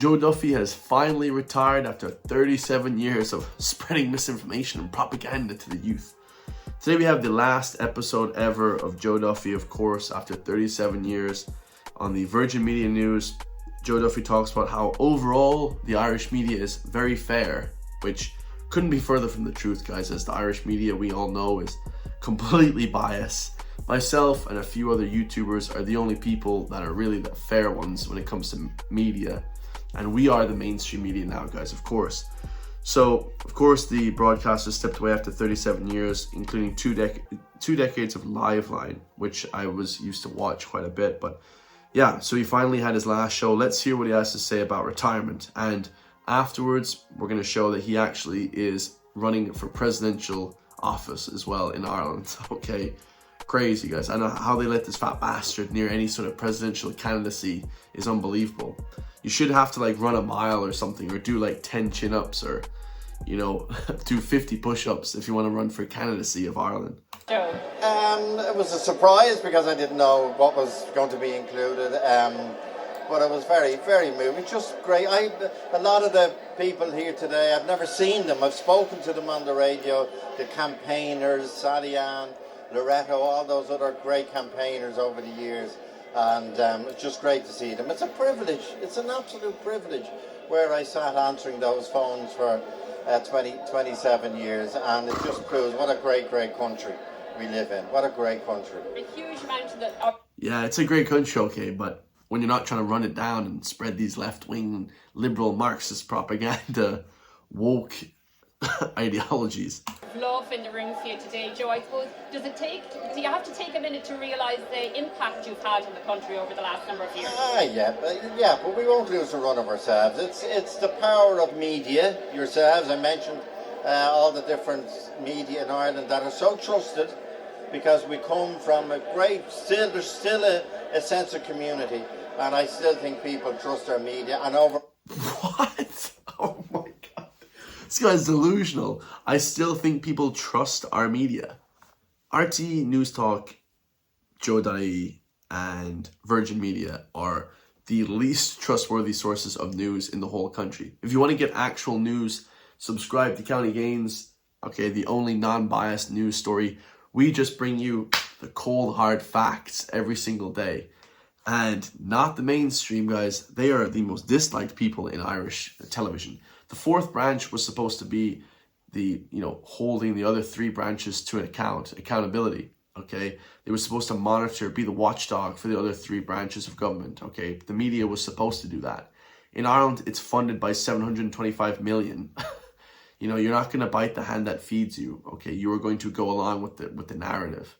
Joe Duffy has finally retired after 37 years of spreading misinformation and propaganda to the youth. Today we have the last episode ever of Joe Duffy, of course, after 37 years on the Virgin Media News. Joe Duffy talks about how overall the Irish media is very fair, which couldn't be further from the truth, guys, as the Irish media, we all know, is completely biased. Myself and a few other YouTubers are the only people that are really the fair ones when it comes to media. And we are the mainstream media now, guys, of course. So, of course, the broadcaster stepped away after 37 years, including two decades of Liveline, which I was used to watch quite a bit. But yeah, so he finally had his last show. Let's hear what he has to say about retirement. And afterwards, we're going to show that he actually is running for presidential office as well in Ireland. Okay, crazy, guys. I know how they let this fat bastard near any sort of presidential candidacy is unbelievable. You should have to like run a mile or something, or do like 10 chin-ups, or, you know, do 50 push-ups if you want to run for candidacy of Ireland. It was a surprise because I didn't know what was going to be included, but it was very, very moving. Just great. A lot of the people here today, I've never seen them. I've spoken to them on the radio, the campaigners, Sally Ann, Loretto, all those other great campaigners over the years. And it's just great to see them. It's a privilege. It's an absolute privilege where I sat answering those phones for 27 years, and it just proves what a great, great country we live in. What a great country. A huge amount of the... Yeah, it's a great country, okay, but when you're not trying to run it down and spread these left-wing liberal Marxist propaganda, woke ideologies. Love in the room for you today, Joe. I suppose, do you have to take a minute to realise the impact you've had on the country over the last number of years? Yeah, but we won't lose the run of ourselves. It's the power of media, yourselves. I mentioned all the different media in Ireland that are so trusted because we come from a great, there's still a sense of community, and I still think people trust our media. And over... What? Oh my God. This guy's delusional. I still think people trust our media. RT News Talk, Joe.ie, and Virgin Media are the least trustworthy sources of news in the whole country. If you want to get actual news, subscribe to County Gains, okay, the only non-biased news story. We just bring you the cold, hard facts every single day. And not the mainstream, guys. They are the most disliked people in Irish television. The fourth branch was supposed to be the, holding the other three branches to an accountability, okay? They were supposed to monitor, be the watchdog for the other three branches of government, okay? The media was supposed to do that. In Ireland, it's funded by 725 million. You're not going to bite the hand that feeds you, okay? You are going to go along with the narrative.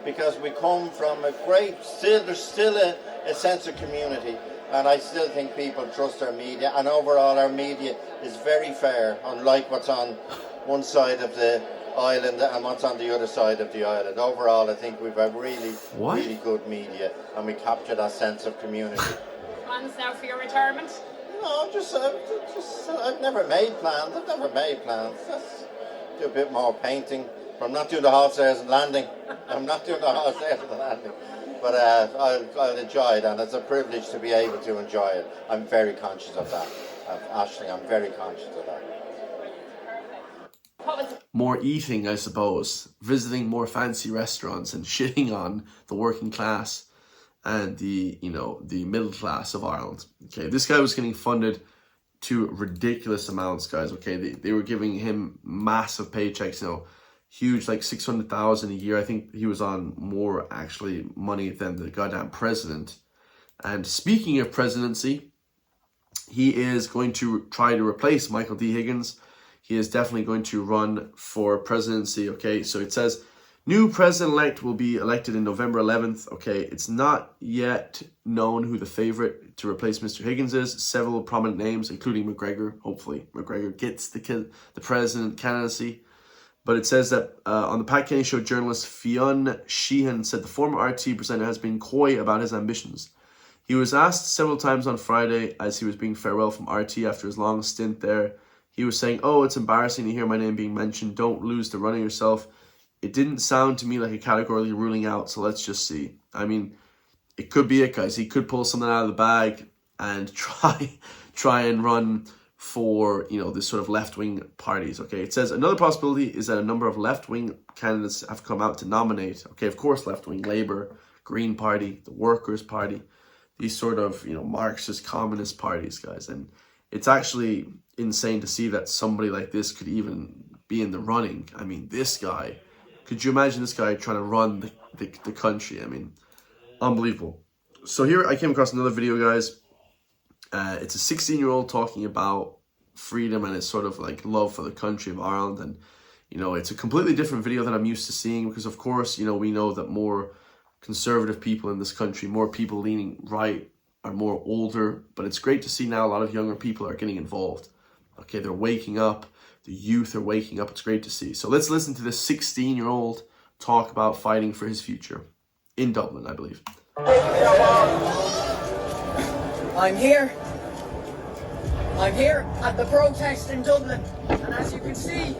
Because we come from a great, there's still a sense of community, and I still think people trust our media, and overall our media is very fair, unlike what's on one side of the island and what's on the other side of the island. Overall, I think we've a really good media, and we capture that sense of community. Plans now for your retirement? No, I've never made plans. Just do a bit more painting. I'm not doing the half stairs and landing. But I'll enjoy it, and it's a privilege to be able to enjoy it. I'm very conscious of that. Aisling, I'm very conscious of that. More eating, I suppose. Visiting more fancy restaurants and shitting on the working class and the middle class of Ireland. Okay, this guy was getting funded to ridiculous amounts, guys. Okay, they were giving him massive paychecks, huge, like 600,000 a year. I think he was on more actually money than the goddamn president. And speaking of presidency, he is going to try to replace Michael D. Higgins. He is definitely going to run for presidency. Okay, so it says new president-elect will be elected in November 11th. Okay, it's not yet known who the favorite to replace Mr. Higgins is. Several prominent names, including McGregor. Hopefully, McGregor gets the president candidacy. But it says that on the Pat Kenny Show, journalist Fionn Sheehan said the former RT presenter has been coy about his ambitions. He was asked several times on Friday as he was being farewell from RT after his long stint there. He was saying, "Oh, it's embarrassing to hear my name being mentioned. Don't lose the run of yourself." It didn't sound to me like a categorically ruling out, so let's just see. I mean, it could be it, guys. He could pull something out of the bag. and try and run for, you know, this sort of left-wing parties. Okay, it says another possibility is that a number of left-wing candidates have come out to nominate. Okay, of course, left-wing, Labour, Green Party, the Workers' Party, these sort of, you know, Marxist communist parties, guys. And it's actually insane to see that somebody like this could even be in the running. I mean, this guy, could you imagine this guy trying to run the country? I mean, unbelievable. So here I came across another video, guys. It's a 16-year-old talking about freedom and his sort of like love for the country of Ireland. And, you know, it's a completely different video than I'm used to seeing, because of course, you know, we know that more conservative people in this country, more people leaning right, are more older. But it's great to see now a lot of younger people are getting involved. Okay, they're waking up. The youth are waking up. It's great to see. So let's listen to this 16-year-old talk about fighting for his future in Dublin, I believe. I'm here at the protest in Dublin, and as you can see,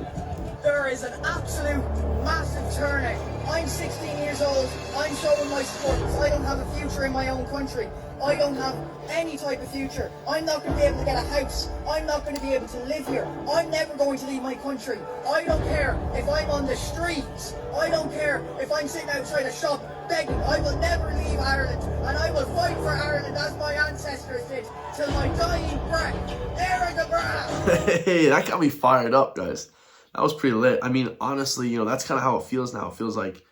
there is an absolute massive turnout. I'm 16 years old, I'm showing my support because I don't have a future in my own country. I don't have any type of future. I'm not going to be able to get a house. I'm not going to be able to live here. I'm never going to leave my country. I don't care if I'm on the streets. I don't care if I'm sitting outside a shop begging. I will never leave Ireland, and I will fight for Ireland as my ancestors did till my dying breath. There in the breath. Hey, that got me fired up, guys. That was pretty lit. I mean, honestly, you know, that's kind of how it feels now. It feels like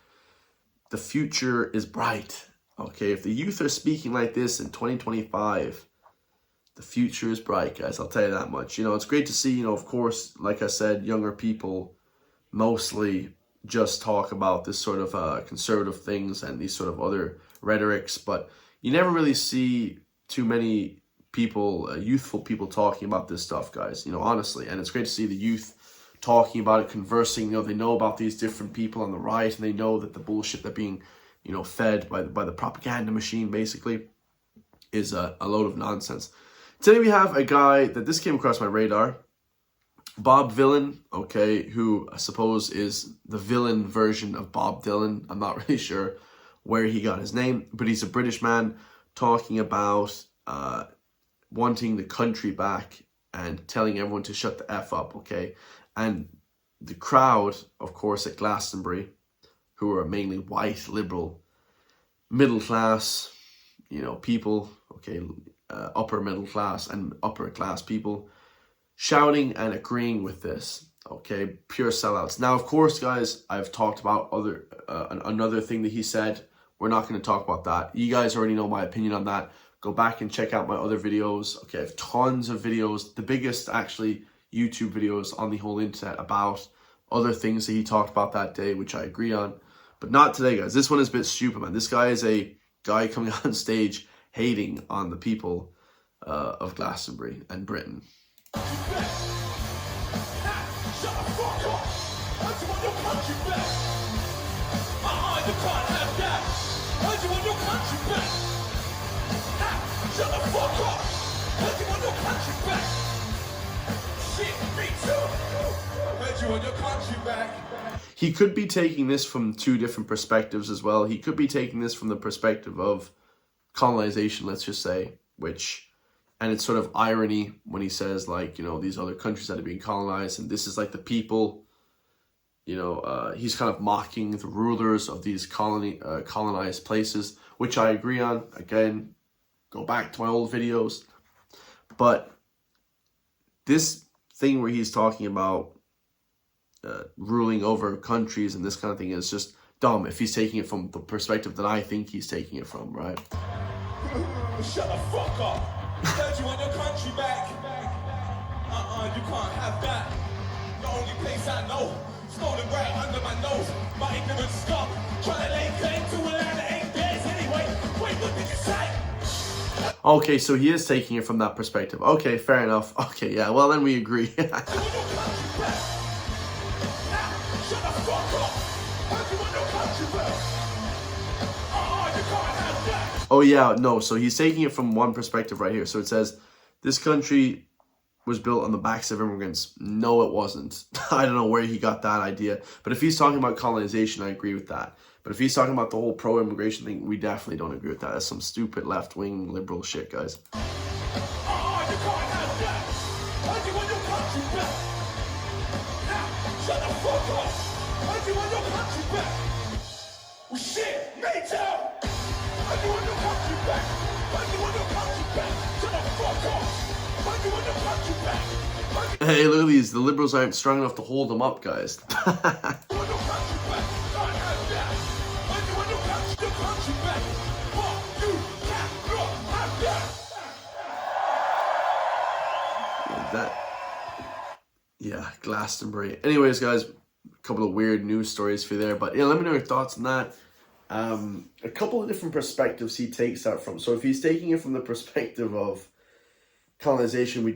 the future is bright. Okay, if the youth are speaking like this in 2025, the future is bright, guys. I'll tell you that much. You know, it's great to see, you know, of course, like I said, younger people mostly just talk about this sort of conservative things and these sort of other rhetorics, but you never really see too many people, youthful people talking about this stuff, guys, you know, honestly. And it's great to see the youth talking about it, conversing. You know, they know about these different people on the right, and they know that the bullshit they're being, you know, fed by the propaganda machine basically is a load of nonsense. Today we have a guy that this came across my radar, Bob Vylan, okay, who I suppose is the villain version of Bob Dylan. I'm not really sure where he got his name, but he's a British man talking about wanting the country back and telling everyone to shut the F up, okay? And the crowd, of course, at Glastonbury, who are mainly white, liberal, middle class, you know, people, okay, upper middle class and upper class people, shouting and agreeing with this, okay, pure sellouts. Now, of course, guys, I've talked about another thing that he said. We're not going to talk about that. You guys already know my opinion on that. Go back and check out my other videos. Okay, I have tons of videos, the biggest, actually, YouTube videos on the whole internet about other things that he talked about that day, which I agree on. But not today, guys. This one is a bit stupid, man. This guy is a guy coming on stage hating on the people of Glastonbury and Britain. He could be taking this from two different perspectives as well. He could be taking this from the perspective of colonization, let's just say, and it's sort of irony when he says, like, you know, these other countries that are being colonized, and this is like the people, you know, he's kind of mocking the rulers of these colonized places, which I agree on. Again, go back to my old videos. But this thing where he's talking about ruling over countries and this kind of thing is just dumb if he's taking it from the perspective that I think he's taking it from, right? Shut the fuck up! Said you want your country back. You can't have that. The only place I know, stolen right under my nose. My ignorance stop. Trying to lay claim to a land that ain't theirs anyway. Wait, what did you say? Okay, so he is taking it from that perspective. Okay, fair enough. Okay, yeah, well then we agree. Oh yeah, no, so he's taking it from one perspective right here. So it says, this country was built on the backs of immigrants. No, it wasn't. I don't know where he got that idea. But if he's talking about colonization, I agree with that. But if he's talking about the whole pro-immigration thing, we definitely don't agree with that. That's some stupid left-wing liberal shit, guys. fuck up. Why do you want your country back? Well, shit, me too. Why do you want your country back? Why do you want your country back? Shut the fuck up. Why do you want your country back? Hey, look at these. The Liberals aren't strong enough to hold them up, guys. That, yeah, Glastonbury. Anyways, guys, a couple of weird news stories for you there, but yeah, let me know your thoughts on that. A couple of different perspectives he takes that from. So if he's taking it from the perspective of colonization, we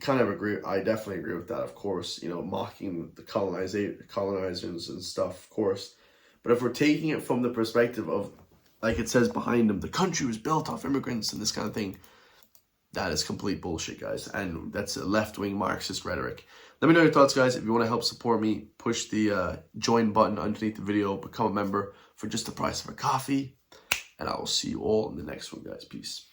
kind of agree. I definitely agree with that, of course, you know, mocking the colonizers and stuff, of course. But if we're taking it from the perspective of, like it says behind him, the country was built off immigrants and this kind of thing, that is complete bullshit, guys. And that's a left-wing Marxist rhetoric. Let me know your thoughts, guys. If you want to help support me, push the join button underneath the video. Become a member for just the price of a coffee. And I will see you all in the next one, guys. Peace.